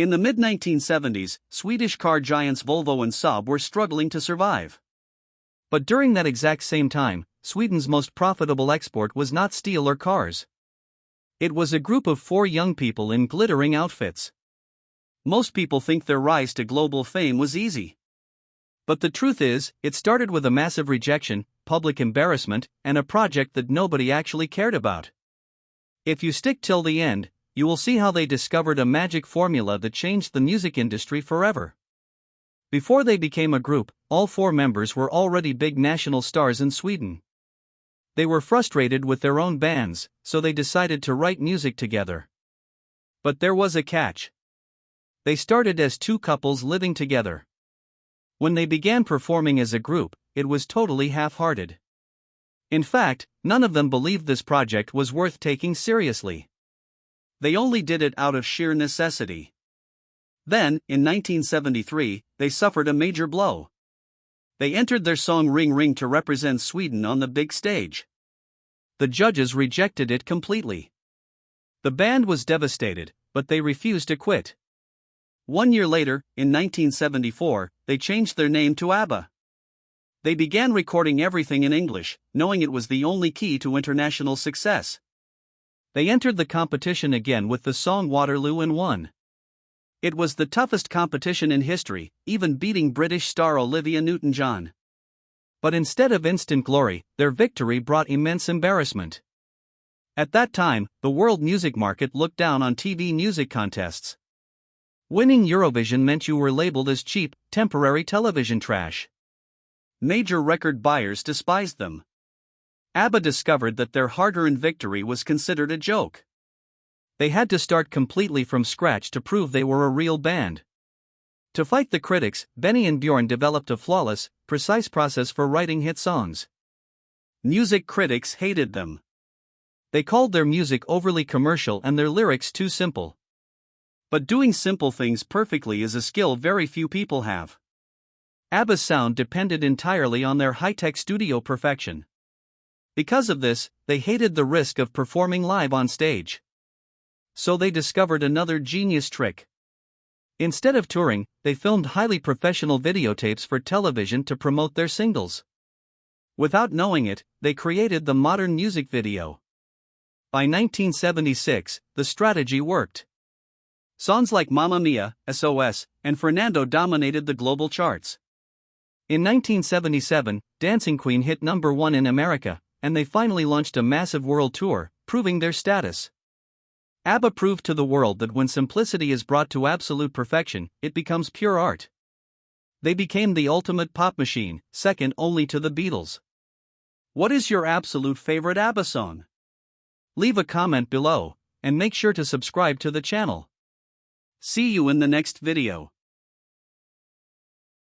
In the mid-1970s, Swedish car giants Volvo and Saab were struggling to survive. But during that exact same time, Sweden's most profitable export was not steel or cars. It was a group of 4 young people in glittering outfits. Most people think their rise to global fame was easy. But the truth is, it started with a massive rejection, public embarrassment, and a project that nobody actually cared about. If you stick till the end, you will see how they discovered a magic formula that changed the music industry forever. Before they became a group, all 4 members were already big national stars in Sweden. They were frustrated with their own bands, so they decided to write music together. But there was a catch. They started as 2 couples living together. When they began performing as a group, it was totally half-hearted. In fact, none of them believed this project was worth taking seriously. They only did it out of sheer necessity. Then, in 1973, they suffered a major blow. They entered their song Ring Ring to represent Sweden on the big stage. The judges rejected it completely. The band was devastated, but they refused to quit. 1 year later, in 1974, they changed their name to ABBA. They began recording everything in English, knowing it was the only key to international success. They entered the competition again with the song Waterloo and won. It was the toughest competition in history, even beating British star Olivia Newton-John. But instead of instant glory, their victory brought immense embarrassment. At that time, the world music market looked down on TV music contests. Winning Eurovision meant you were labeled as cheap, temporary television trash. Major record buyers despised them. ABBA discovered that their hard-earned victory was considered a joke. They had to start completely from scratch to prove they were a real band. To fight the critics, Benny and Bjorn developed a flawless, precise process for writing hit songs. Music critics hated them. They called their music overly commercial and their lyrics too simple. But doing simple things perfectly is a skill very few people have. ABBA's sound depended entirely on their high-tech studio perfection. Because of this, they hated the risk of performing live on stage. So they discovered another genius trick. Instead of touring, they filmed highly professional videotapes for television to promote their singles. Without knowing it, they created the modern music video. By 1976, the strategy worked. Songs like Mamma Mia, SOS, and Fernando dominated the global charts. In 1977, Dancing Queen hit #1 in America, and they finally launched a massive world tour, proving their status. ABBA proved to the world that when simplicity is brought to absolute perfection, it becomes pure art. They became the ultimate pop machine, second only to the Beatles. What is your absolute favorite ABBA song? Leave a comment below, and make sure to subscribe to the channel. See you in the next video.